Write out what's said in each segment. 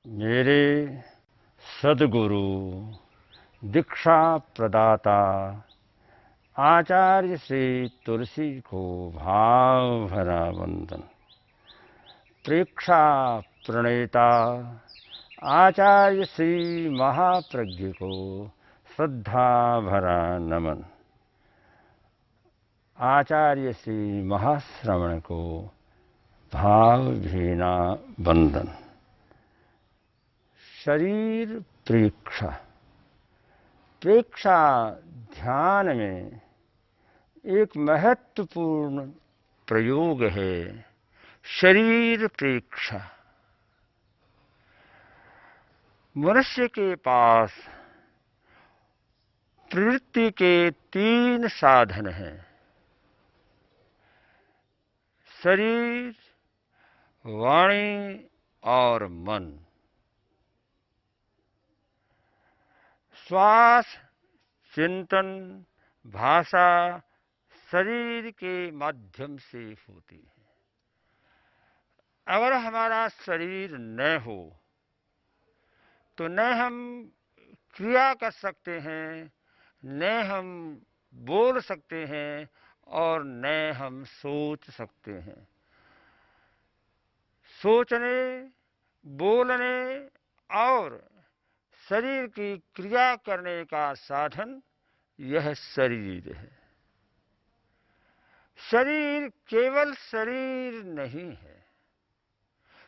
मेरे सद्गुरु दीक्षा प्रदाता आचार्य श्री तुलसी को भाव भरा वंदन। प्रेक्षा प्रणेता आचार्य श्री महाप्रज्ञ को श्रद्धा भरा नमन। आचार्य श्री महाश्रवण को भावभीना वंदन। शरीर प्रेक्षा। प्रेक्षा ध्यान में एक महत्वपूर्ण प्रयोग है। शरीर प्रेक्षा। मनुष्य के पास प्रवृत्ति के 3 साधन हैं: शरीर, वाणी और मन। श्वास, चिंतन, भाषा शरीर के माध्यम से होती है। अगर हमारा शरीर न हो तो न हम क्रिया कर सकते हैं, न हम बोल सकते हैं और न हम सोच सकते हैं। सोचने, बोलने और शरीर की क्रिया करने का साधन यह शरीर है। शरीर केवल शरीर नहीं है।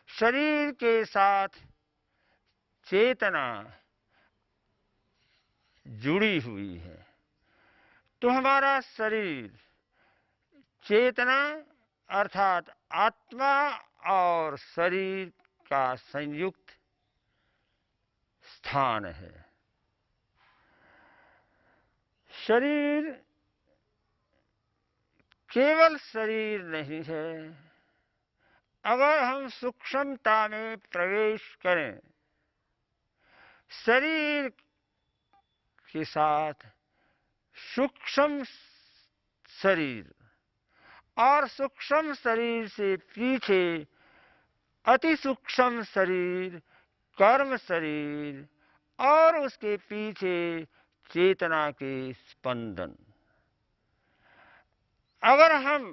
शरीर के साथ चेतना जुड़ी हुई है। तो हमारा शरीर चेतना अर्थात आत्मा और शरीर का संयुक्त स्थान है। शरीर केवल शरीर नहीं है। अगर हम सूक्ष्मता में प्रवेश करें, शरीर के साथ सूक्ष्म शरीर और सूक्ष्म शरीर से पीछे अति सूक्ष्म शरीर, कर्म शरीर और उसके पीछे चेतना के स्पंदन। अगर हम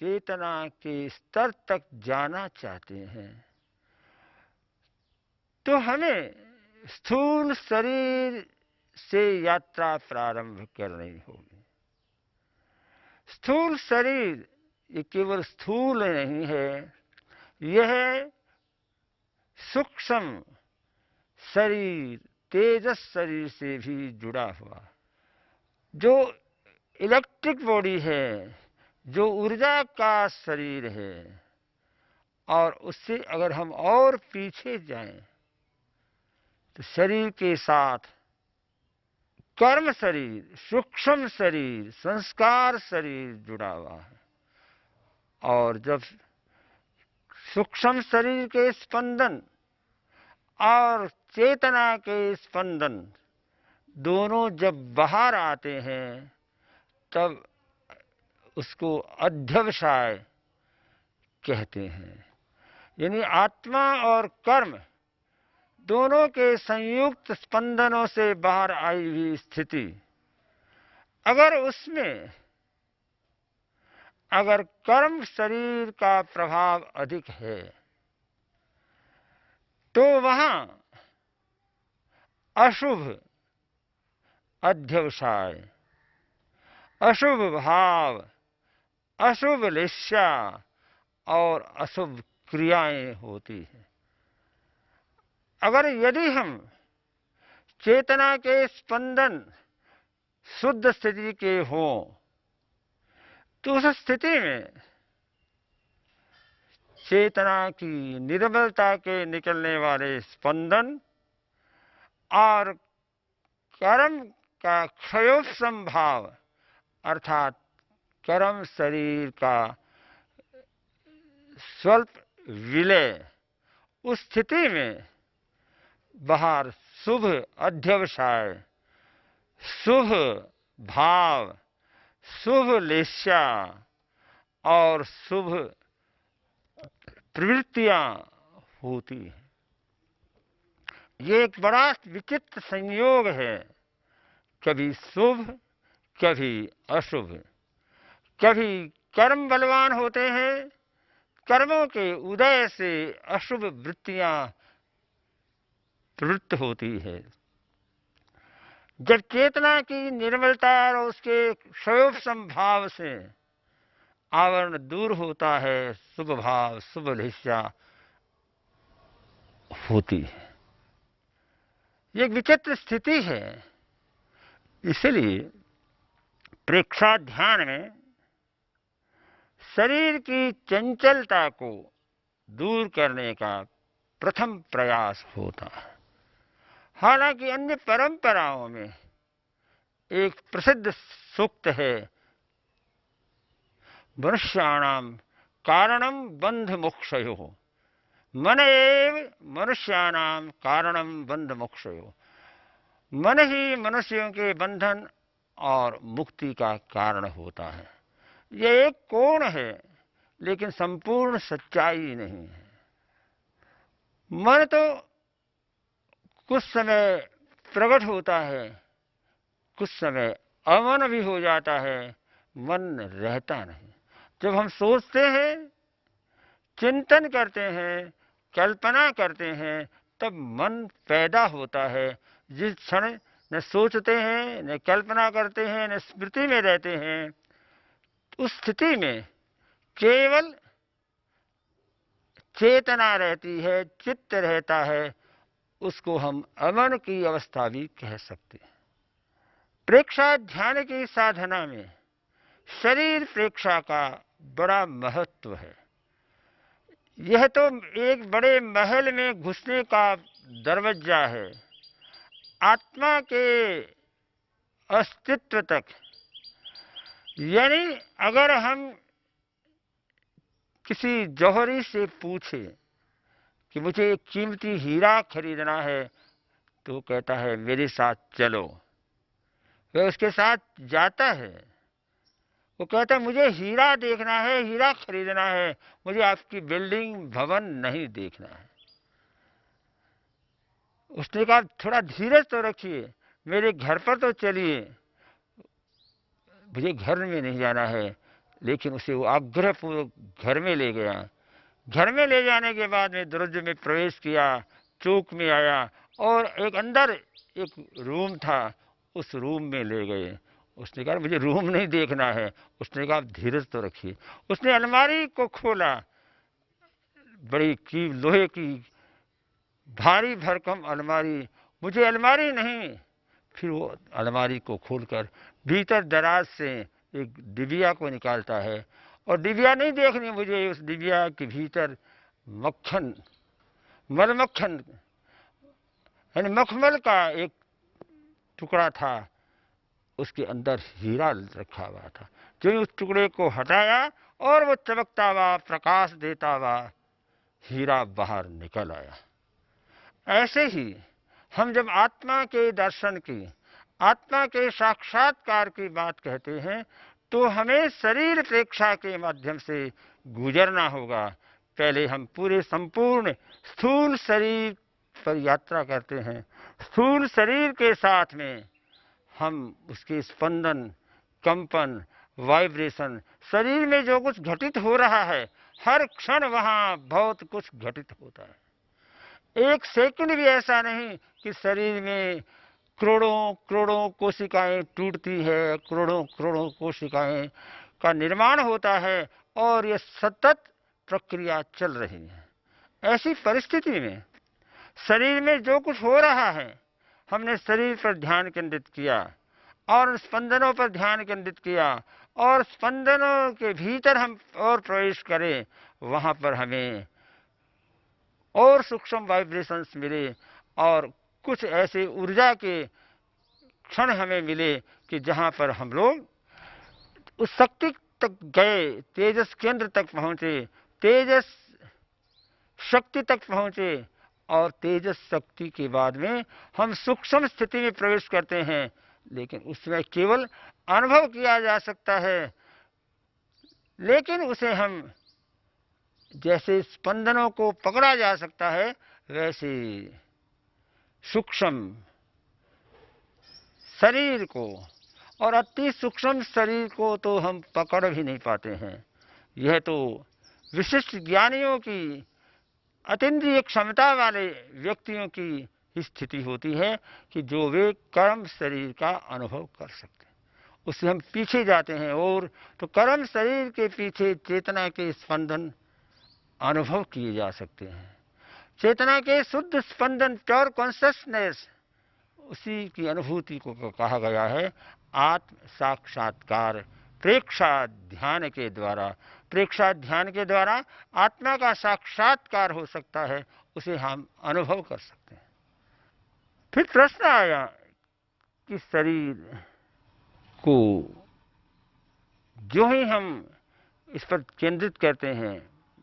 चेतना के स्तर तक जाना चाहते हैं तो हमें स्थूल शरीर से यात्रा प्रारंभ करनी होगी। स्थूल शरीर ये केवल स्थूल नहीं है, यह सूक्ष्म शरीर तेजस शरीर से भी जुड़ा हुआ, जो इलेक्ट्रिक बॉडी है, जो ऊर्जा का शरीर है। और उससे अगर हम और पीछे जाएं तो शरीर के साथ कर्म शरीर, सूक्ष्म शरीर, संस्कार शरीर जुड़ा हुआ है। और जब सूक्ष्म शरीर के स्पंदन और चेतना के स्पंदन दोनों जब बाहर आते हैं तब उसको अध्यवसाय कहते हैं। यानी आत्मा और कर्म दोनों के संयुक्त स्पंदनों से बाहर आई हुई स्थिति, अगर कर्म शरीर का प्रभाव अधिक है तो वहां अशुभ अध्यवसाय, अशुभ भाव, अशुभ लिस्सा और अशुभ क्रियाएं होती हैं। अगर यदि हम चेतना के स्पंदन शुद्ध स्थिति के हों तो उस स्थिति में चेतना की निर्मलता के निकलने वाले स्पंदन और कर्म का क्षयोपशम भाव अर्थात कर्म शरीर का स्वल्प विलय, उस स्थिति में बाहर शुभ अध्यवसाय, शुभ भाव, शुभ लिस्सा और शुभ प्रवृत्तियां होती हैं। ये एक बड़ा विचित्र संयोग है, कभी शुभ कभी अशुभ। कभी कर्म बलवान होते हैं, कर्मों के उदय से अशुभ वृत्तियां प्रवृत्त होती है। जब चेतना की निर्मलता और उसके स्वयं संभाव से आवरण दूर होता है, शुभ भाव शुभ दिशा होती है। ये एक विचित्र स्थिति है। इसलिए प्रेक्षा ध्यान में शरीर की चंचलता को दूर करने का प्रथम प्रयास होता है। हालांकि अन्य परंपराओं में एक प्रसिद्ध सूक्त है, मनुष्याणाम कारणम बंध मोक्षयोः, मन एव मनुष्याणाम कारणम बंध मोक्षयोः। मन ही मनुष्यों के बंधन और मुक्ति का कारण होता है। यह एक कोण है, लेकिन संपूर्ण सच्चाई नहीं है। मन तो कुछ समय प्रकट होता है, कुछ समय अमन भी हो जाता है, मन रहता नहीं। जब हम सोचते हैं, चिंतन करते हैं, कल्पना करते हैं, तब मन पैदा होता है। जिस क्षण न सोचते हैं, न कल्पना करते हैं, न स्मृति में रहते हैं, उस स्थिति में केवल चेतना रहती है, चित्त रहता है। उसको हम अमन की अवस्था भी कह सकते हैं। प्रेक्षा ध्यान की साधना में शरीर प्रेक्षा का बड़ा महत्व है। यह तो एक बड़े महल में घुसने का दरवाजा है। आत्मा के अस्तित्व तक, यानी अगर हम किसी जौहरी से पूछे कि मुझे एक कीमती हीरा खरीदना है, तो कहता है मेरे साथ चलो। वह उसके साथ जाता है। वो कहता है मुझे हीरा देखना है, हीरा खरीदना है, मुझे आपकी बिल्डिंग भवन नहीं देखना है। उसने कहा थोड़ा धीरज तो रखिए, मेरे घर पर तो चलिए। मुझे घर में नहीं जाना है। लेकिन उसे वो आग्रहपूर्वक घर में ले गया। घर में ले जाने के बाद में दरवाजे में प्रवेश किया, चौक में आया और एक अंदर एक रूम था, उस रूम में ले गए। उसने कहा मुझे रूम नहीं देखना है। उसने कहा धीरज तो रखिए। उसने अलमारी को खोला, बड़ी की लोहे की भारी भरकम अलमारी। मुझे अलमारी नहीं। फिर वो अलमारी को खोलकर भीतर दराज से एक डिबिया को निकालता है, और डिबिया नहीं देखनी मुझे, उस डिबिया के भीतर मक्खन, मलमक्खन यानी मखमल का एक टुकड़ा था। उसके अंदर हीरा रखा हुआ था। जो उस टुकड़े को हटाया और वो चमकता हुआ, प्रकाश देता हुआ हीरा बाहर निकल आया। ऐसे ही हम जब आत्मा के दर्शन की, आत्मा के साक्षात्कार की बात कहते हैं, तो हमें शरीर प्रेक्षा के माध्यम से गुजरना होगा। पहले हम पूरे संपूर्ण स्थूल शरीर पर यात्रा करते हैं। स्थूल शरीर के साथ में हम उसके स्पंदन, कंपन, वाइब्रेशन, शरीर में जो कुछ घटित हो रहा है, हर क्षण वहाँ बहुत कुछ घटित होता है। एक सेकंड भी ऐसा नहीं कि शरीर में करोड़ों करोड़ों कोशिकाएं टूटती है, करोड़ों करोड़ों कोशिकाएं का निर्माण होता है, और ये सतत प्रक्रिया चल रही है। ऐसी परिस्थिति में शरीर में जो कुछ हो रहा है, हमने शरीर पर ध्यान केंद्रित किया और स्पंदनों पर ध्यान केंद्रित किया, और स्पंदनों के भीतर हम और प्रवेश करें, वहां पर हमें और सूक्ष्म वाइब्रेशंस मिले, और कुछ ऐसे ऊर्जा के क्षण हमें मिले कि जहां पर हम लोग उस शक्ति तक गए, तेजस केंद्र तक पहुंचे, तेजस शक्ति तक पहुंचे, और तेजस शक्ति के बाद में हम सूक्ष्म स्थिति में प्रवेश करते हैं। लेकिन उसमें केवल अनुभव किया जा सकता है, लेकिन उसे हम जैसे स्पंदनों को पकड़ा जा सकता है, वैसे सूक्ष्म शरीर को और अति सूक्ष्म शरीर को तो हम पकड़ भी नहीं पाते हैं। यह तो विशिष्ट ज्ञानियों की, अतीन्द्रिय क्षमता वाले व्यक्तियों की ही स्थिति होती है कि जो वे कर्म शरीर का अनुभव कर सकते हैं। उससे हम पीछे जाते हैं और तो कर्म शरीर के पीछे चेतना के स्पंदन अनुभव किए जा सकते हैं। चेतना के शुद्ध स्पंदन, प्योर कॉन्शसनेस, उसी की अनुभूति को कहा गया है आत्म साक्षात्कार। प्रेक्षा ध्यान के द्वारा, प्रेक्षा ध्यान के द्वारा आत्मा का साक्षात्कार हो सकता है, उसे हम अनुभव कर सकते हैं। फिर प्रश्न आया कि शरीर को जो ही हम इस पर केंद्रित करते हैं,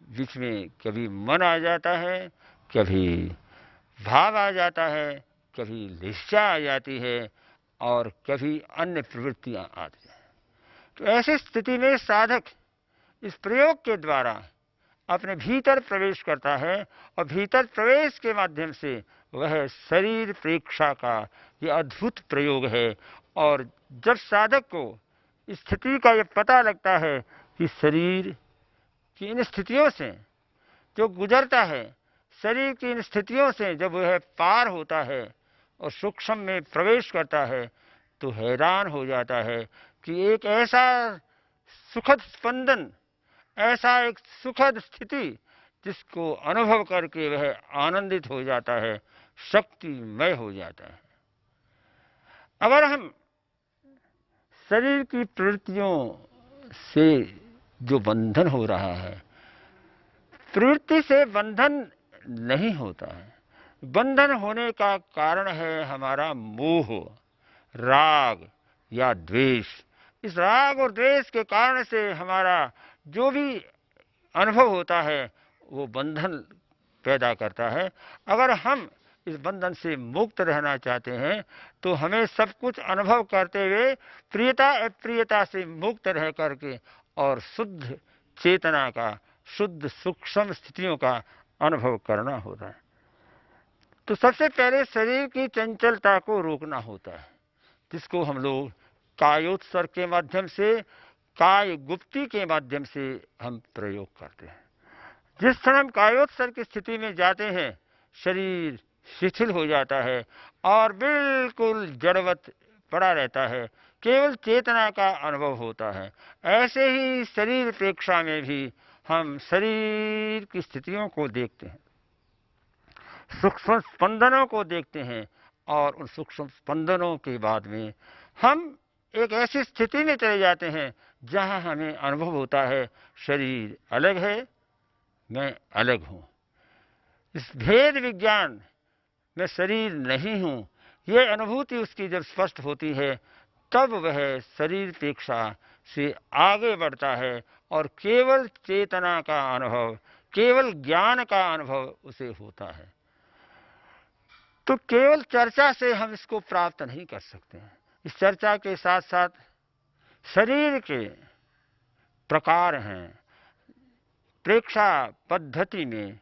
बीच में कभी मन आ जाता है, कभी भाव आ जाता है, कभी निश्चय आ जाती है और कभी अन्य प्रवृत्तियां आती हैं। तो ऐसी स्थिति में साधक इस प्रयोग के द्वारा अपने भीतर प्रवेश करता है और भीतर प्रवेश के माध्यम से वह शरीर प्रेक्षा का ये अद्भुत प्रयोग है। और जब साधक को इस स्थिति का ये पता लगता है कि शरीर की इन स्थितियों से जो गुजरता है, शरीर की इन स्थितियों से जब वह पार होता है और सूक्ष्म में प्रवेश करता है, तो हैरान हो जाता है कि एक ऐसा सुखद स्पंदन, ऐसा एक सुखद स्थिति जिसको अनुभव करके वह आनंदित हो जाता है, शक्तिमय हो जाता है। अगर हम शरीर की प्रवृत्तियों से जो बंधन हो रहा है, प्रवृत्ति से बंधन नहीं होता है। बंधन होने का कारण है हमारा मोह, राग या द्वेष। इस राग और द्वेष के कारण से हमारा जो भी अनुभव होता है वो बंधन पैदा करता है। अगर हम इस बंधन से मुक्त रहना चाहते हैं तो हमें सब कुछ अनुभव करते हुए प्रियता अप्रियता से मुक्त रह करके और शुद्ध चेतना का, शुद्ध सूक्ष्म स्थितियों का अनुभव करना होता है। तो सबसे पहले शरीर की चंचलता को रोकना होता है, जिसको हम लोग कायोत्सर्ग के माध्यम से, काय गुप्ती के माध्यम से हम प्रयोग करते हैं। जिस क्षण हम कायोत्सर्ग की स्थिति में जाते हैं, शरीर शिथिल हो जाता है और बिल्कुल जड़वत पड़ा रहता है, केवल चेतना का अनुभव होता है। ऐसे ही शरीर प्रेक्षा में भी हम शरीर की स्थितियों को देखते हैं, सूक्ष्म स्पंदनों को देखते हैं और उन सूक्ष्म स्पंदनों के बाद में हम एक ऐसी स्थिति में चले जाते हैं जहां हमें अनुभव होता है शरीर अलग है, मैं अलग हूं। इस भेद विज्ञान में शरीर नहीं हूं, यह अनुभूति उसकी जब स्पष्ट होती है, तब वह शरीर प्रेक्षा से आगे बढ़ता है और केवल चेतना का अनुभव, केवल ज्ञान का अनुभव उसे होता है। तो केवल चर्चा से हम इसको प्राप्त नहीं कर सकते हैं। इस चर्चा के साथ साथ शरीर के प्रकार हैं। प्रेक्षा पद्धति में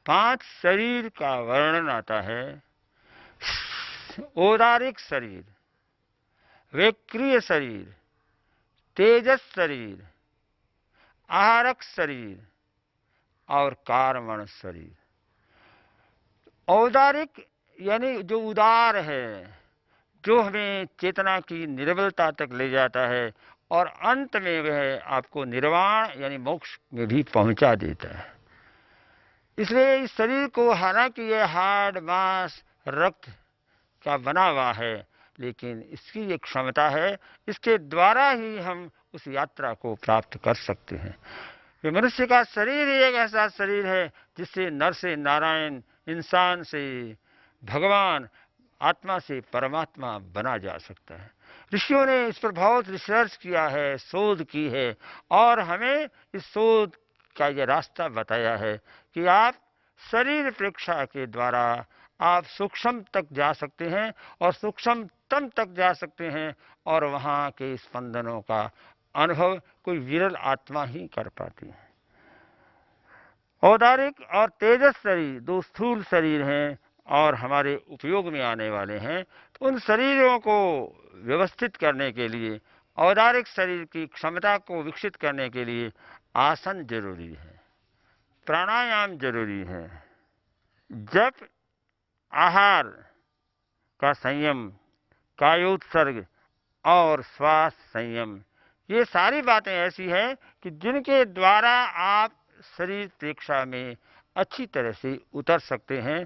5 शरीर का वर्णन आता है। औदारिक शरीर, वैक्रिय शरीर, तेजस शरीर, आहारक शरीर और कार्मण शरीर। औदारिक यानी जो उदार है, जो हमें चेतना की निर्बलता तक ले जाता है और अंत में वह आपको निर्वाण यानी मोक्ष में भी पहुंचा देता है। इसलिए इस शरीर को, हालांकि यह हाड़ मांस रक्त का बना हुआ है, लेकिन इसकी एक क्षमता है, इसके द्वारा ही हम उस यात्रा को प्राप्त कर सकते हैं। ये मनुष्य का शरीर ही एक ऐसा शरीर है जिससे नर से नारायण, इंसान से भगवान, आत्मा से परमात्मा बना जा सकता है। ऋषियों ने इस पर बहुत रिसर्च किया है, शोध की है और हमें इस शोध का यह रास्ता बताया है कि आप शरीर प्रेक्षा के द्वारा आप सूक्ष्म तक जा सकते हैं और सूक्ष्मतम तक जा सकते हैं और वहाँ के स्पंदनों का अनुभव कोई विरल आत्मा ही कर पाती है। औदारिक और तेजस शरीर 2 स्थूल शरीर हैं और हमारे उपयोग में आने वाले हैं, तो उन शरीरों को व्यवस्थित करने के लिए, औदारिक शरीर की क्षमता को विकसित करने के लिए आसन जरूरी है, प्राणायाम जरूरी है, जप, आहार का संयम, कायोत्सर्ग और श्वास संयम, ये सारी बातें ऐसी हैं कि जिनके द्वारा आप शरीर प्रेक्षा में अच्छी तरह से उतर सकते हैं।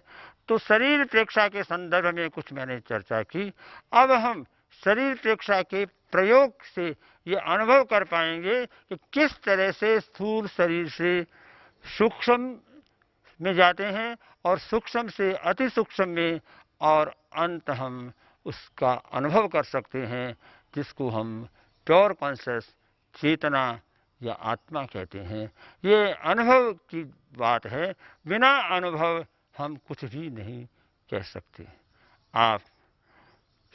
तो शरीर प्रेक्षा के संदर्भ में कुछ मैंने चर्चा की। अब हम शरीर प्रेक्षा के प्रयोग से ये अनुभव कर पाएंगे कि किस तरह से स्थूल शरीर से सूक्ष्म में जाते हैं और सूक्ष्म से अति सूक्ष्म में, और अंत हम उसका अनुभव कर सकते हैं, जिसको हम प्योर कॉन्शियस चेतना या आत्मा कहते हैं। ये अनुभव की बात है, बिना अनुभव हम कुछ भी नहीं कह सकते। आप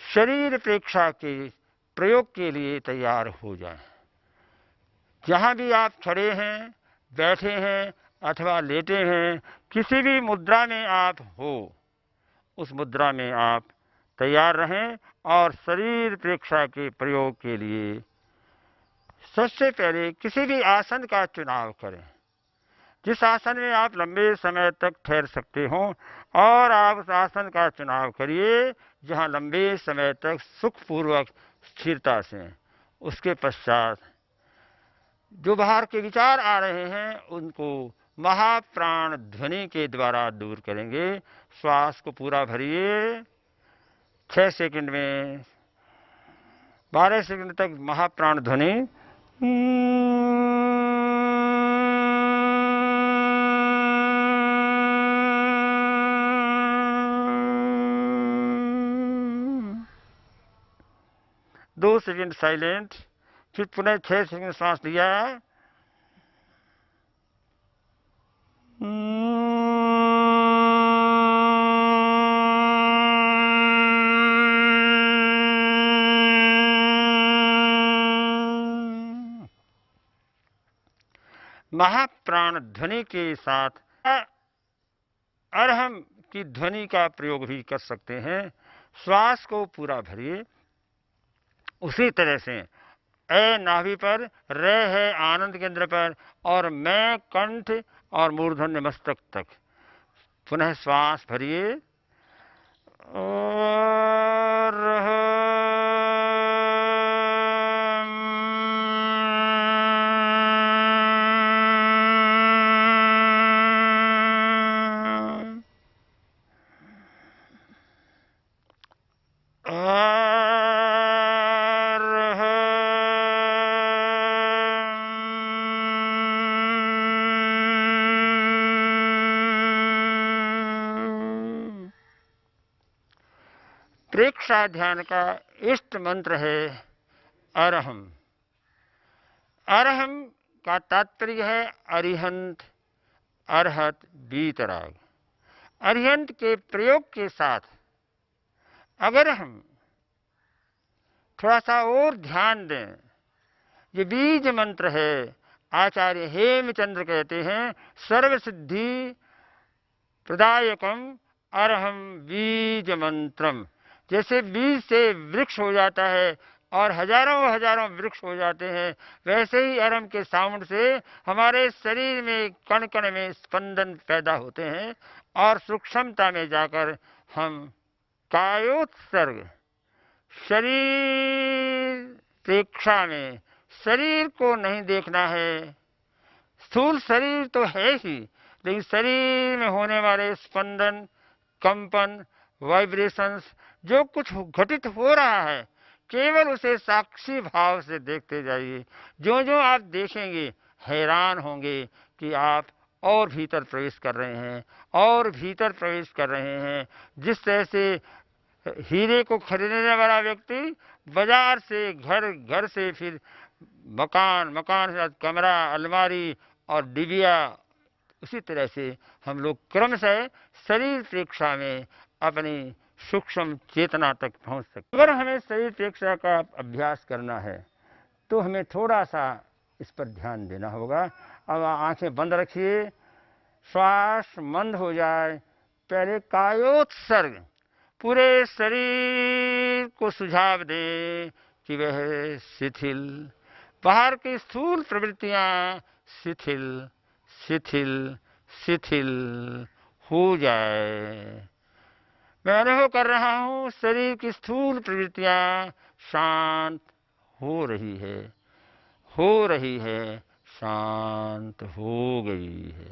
शरीर प्रेक्षा के प्रयोग के लिए तैयार हो जाएं। जहां भी आप खड़े हैं, बैठे हैं अथवा लेटे हैं, किसी भी मुद्रा में आप हो, उस मुद्रा में आप तैयार रहें और शरीर प्रेक्षा के प्रयोग के लिए सबसे पहले किसी भी आसन का चुनाव करें, जिस आसन में आप लंबे समय तक ठहर सकते हो, और आप उस आसन का चुनाव करिए जहां लंबे समय तक सुखपूर्वक स्थिरता से। उसके पश्चात जो बाहर के विचार आ रहे हैं उनको महाप्राण ध्वनि के द्वारा दूर करेंगे। श्वास को पूरा भरिए, 6 सेकंड में 12 सेकंड तक महाप्राण ध्वनि। दो सेकंड साइलेंट, फिर पुनः 6 सेकंड सांस लिया, महाप्राण ध्वनि के साथ अरहम की ध्वनि का प्रयोग भी कर सकते हैं। श्वास को पूरा भरिए। उसी तरह से ए नाभि पर, रे है आनंद केंद्र पर, और मैं कंठ और मूर्धन्य मस्तक तक। पुनः श्वास भरिए और प्रेक्षा ध्यान का इष्ट मंत्र है अरहम। अरहम का तात्पर्य है अरिहंत, अरहत, बीतराग। अरिहंत के प्रयोग के साथ अगर हम थोड़ा सा और ध्यान दें, ये बीज मंत्र है। आचार्य हेमचंद्र कहते हैं सर्व सिद्धि प्रदायकम अरहम बीज मंत्रम। जैसे बीज से वृक्ष हो जाता है और हजारों हजारों वृक्ष हो जाते हैं, वैसे ही अरहम के साउंड से हमारे शरीर में कण कण में स्पंदन पैदा होते हैं, और सूक्ष्मता में जाकर हम कायोत्सर्ग, शरीर प्रेक्षा में शरीर को नहीं देखना है। स्थूल शरीर तो है ही, लेकिन शरीर में होने वाले स्पंदन, कंपन, वाइब्रेशंस, जो कुछ घटित हो रहा है, केवल उसे साक्षी भाव से देखते जाइए। जो जो आप देखेंगे हैरान होंगे कि आप और भीतर प्रवेश कर रहे हैं, और भीतर प्रवेश कर रहे हैं। जिस तरह से हीरे को खरीदने वाला व्यक्ति बाजार से घर, घर से फिर मकान, मकान से कमरा, अलमारी और डिबिया, उसी तरह से हम लोग क्रमशः शरीर प्रेक्षा में अपनी सूक्ष्म चेतना तक पहुंच सकते। अगर हमें शरीर प्रेक्षा का अभ्यास करना है तो हमें थोड़ा सा इस पर ध्यान देना होगा। अब आंखें बंद रखिए, श्वास मंद हो जाए पहले कायोत्सर्ग पूरे शरीर को सुझाव दें कि वह शिथिल, बाहर की स्थूल प्रवृत्तियां शिथिल शिथिल शिथिल हो जाए। मैं अनुभव कर रहा हूं शरीर की स्थूल प्रवृत्तियां शांत हो रही है, हो रही है, शांत हो गई है।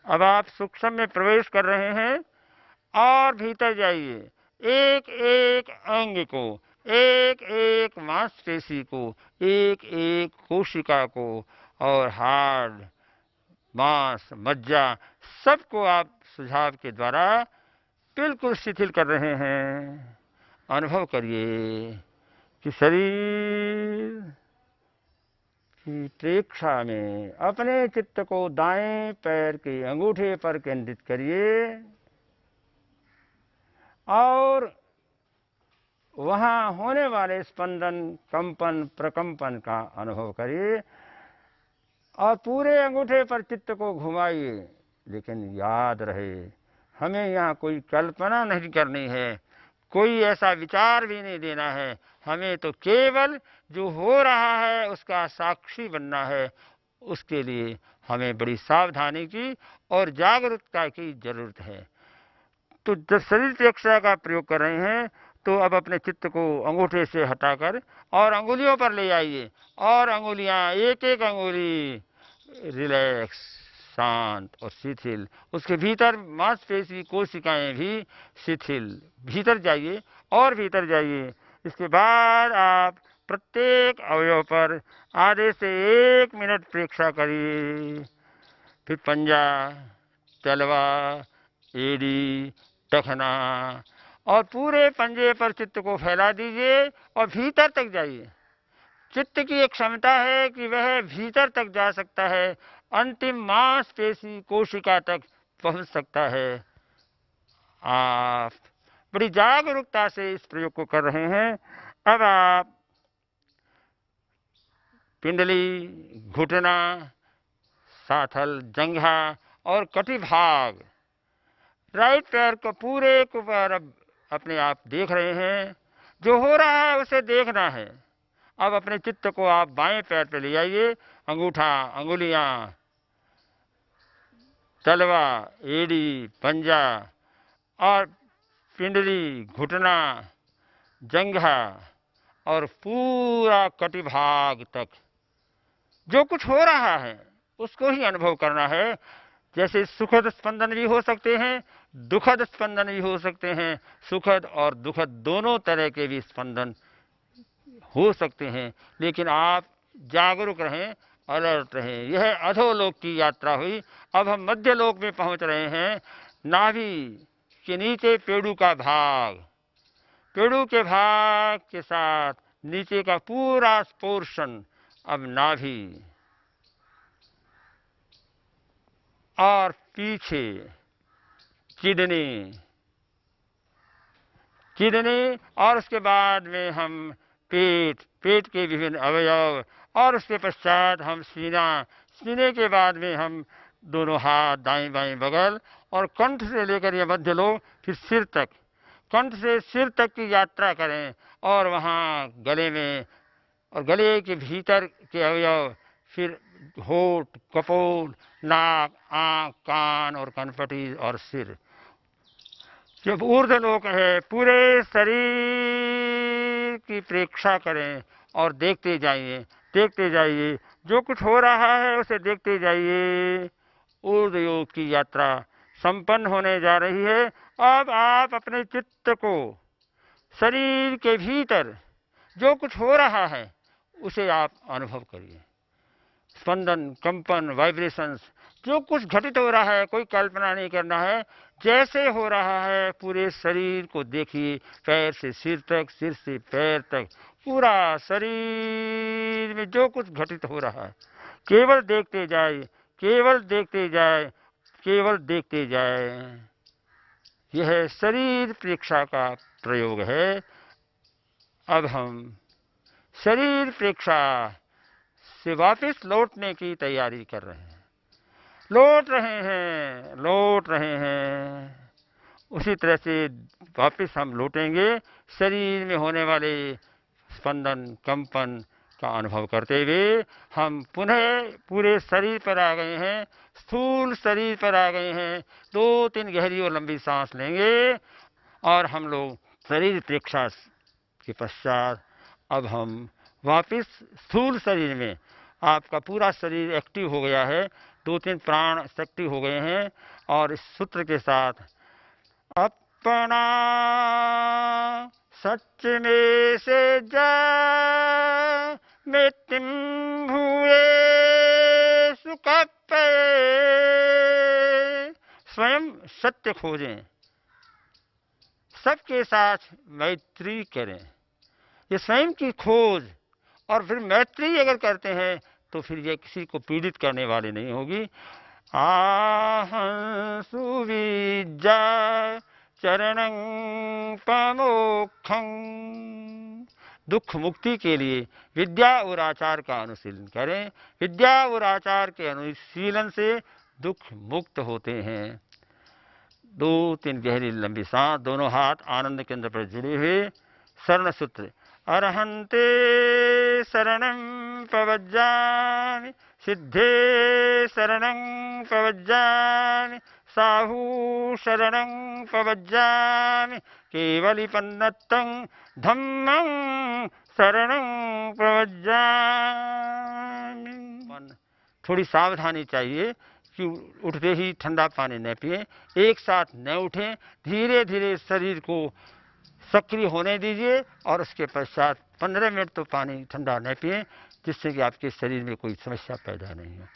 अब आप सूक्ष्म में प्रवेश कर रहे हैं और भीतर जाइए, एक एक अंग को, एक एक मांसपेशी को, एक एक कोशिका को और हाड़, मांस, मज्जा सबको आप सुझाव के द्वारा बिल्कुल शिथिल कर रहे हैं। अनुभव करिए कि शरीर की प्रेक्षा में अपने चित्त को दाएं पैर के अंगूठे पर केंद्रित करिए और वहां होने वाले स्पंदन, कंपन, प्रकंपन का अनुभव करिए और पूरे अंगूठे पर चित्त को घुमाइए। लेकिन याद रहे, हमें यहाँ कोई कल्पना नहीं करनी है, कोई ऐसा विचार भी नहीं देना है। हमें तो केवल जो हो रहा है उसका साक्षी बनना है। उसके लिए हमें बड़ी सावधानी की और जागरूकता की जरूरत है। तो जब शरीर प्रेक्षा का प्रयोग कर रहे हैं तो अब अपने चित्त को अंगूठे से हटाकर और अंगुलियों पर ले आइए और अंगुलियां, एक एक अंगुली रिलैक्स, शांत और शिथिल। उसके भीतर मांसपेशी कोशिकाएं भी शिथिल। भीतर जाइए और भीतर जाइए। इसके बाद आप प्रत्येक अवयव पर आधे से 1 मिनट प्रेक्षा करिए। फिर पंजा, तलवा, एड़ी, टखना और पूरे पंजे पर चित्त को फैला दीजिए और भीतर तक जाइए। चित्त की एक क्षमता है कि वह भीतर तक जा सकता है, अंतिम मांसपेशी कोशिका तक पहुंच सकता है। आप बड़ी जागरूकता से इस प्रयोग को कर रहे हैं। अब आप पिंडली, घुटना, साथल, जंघा और कटिभाग, राइट पैर को पूरे को पर अब अपने आप देख रहे हैं। जो हो रहा है उसे देखना है। अब अपने चित्त को आप बाएं पैर पे ले आइए। अंगूठा, अंगुलियां, तलवा, एड़ी, पंजा और पिंडली, घुटना, जंघा और पूरा कटिभाग तक जो कुछ हो रहा है उसको ही अनुभव करना है। जैसे सुखद स्पंदन भी हो सकते हैं, दुखद स्पंदन भी हो सकते हैं। सुखद और दुखद दोनों तरह के भी स्पंदन हो सकते हैं, लेकिन आप जागरूक रहें, अलर्ट रहें। यह अधोलोक की यात्रा हुई। अब हम मध्य लोक में पहुंच रहे हैं। नाभि के नीचे पेड़ू का भाग, पेड़ू के भाग के साथ नीचे का पूरा पोर्शन, अब नाभि और पीछे किडनी, किडनी और उसके बाद में हम पेट, पेट के विभिन्न अवयव और उसके पश्चात हम सीना, सीने के बाद में हम दोनों हाथ, दाएं बाएं बगल और कंठ से लेकर यह मध्य लोक, फिर सिर तक, कंठ से सिर तक की यात्रा करें और वहाँ गले में और गले के भीतर के अवयव, फिर होठ, कपोल, नाक, आँख, कान और कनपटी और सिर। जब ऊर्ध्वलोक है, पूरे शरीर की प्रेक्षा करें और देखते जाइए, देखते जाइए। जो कुछ हो रहा है उसे देखते जाइए। ऊर्ध्वयोग की यात्रा संपन्न होने जा रही है। अब आप अपने चित्त को शरीर के भीतर जो कुछ हो रहा है उसे आप अनुभव करिए। स्पंदन, कंपन, वाइब्रेशंस, जो कुछ घटित हो रहा है कोई कल्पना नहीं करना है। जैसे हो रहा है पूरे शरीर को देखिए, पैर से सिर तक, सिर से पैर तक, पूरा शरीर में जो कुछ घटित हो रहा है केवल देखते जाए, केवल देखते जाए, केवल देखते जाए। यह शरीर प्रेक्षा का प्रयोग है। अब हम शरीर प्रेक्षा से वापस लौटने की तैयारी कर रहे हैं। लौट रहे हैं, लौट रहे हैं। उसी तरह से वापस हम लौटेंगे, शरीर में होने वाले स्पंदन कंपन का अनुभव करते हुए हम पुनः पूरे शरीर पर आ गए हैं, स्थूल शरीर पर आ गए हैं। 2-3 गहरी और लंबी सांस लेंगे और हम लोग शरीर प्रेक्षा के पश्चात अब हम वापस स्थूल शरीर में, आपका पूरा शरीर एक्टिव हो गया है, 2-3 प्राण एक्टिव हो गए हैं और इस सूत्र के साथ अपना सच में से जा मृत्युम भूये सुखपे, स्वयं सत्य खोजें, सबके साथ मैत्री करें। ये स्वयं की खोज और फिर मैत्री अगर करते हैं तो फिर ये किसी को पीड़ित करने वाली नहीं होगी। आहं सुविद्या चरणं पमोक्षं, दुख मुक्ति के लिए विद्या और आचार का अनुशीलन करें। विद्या और आचार के अनुशीलन से दुख मुक्त होते हैं। 2-3 गहरी लंबी सांस, दोनों हाथ आनंद केंद्र पर जुड़े हुए। शरण सूत्र, अरहंते शरणं प्रवज्जामि, सिद्धे शरणं प्रवज्जामि, साहू शरणं प्रवज्जामि, केवलिपन्नतं धम्मं शरणं प्रवज्जामि। थोड़ी सावधानी चाहिए कि उठते ही ठंडा पानी न पिए, एक साथ न उठें, धीरे धीरे शरीर को सक्रिय होने दीजिए और उसके पश्चात 15 मिनट तो पानी ठंडा न पिए, जिससे कि आपके शरीर में कोई समस्या पैदा नहीं हो।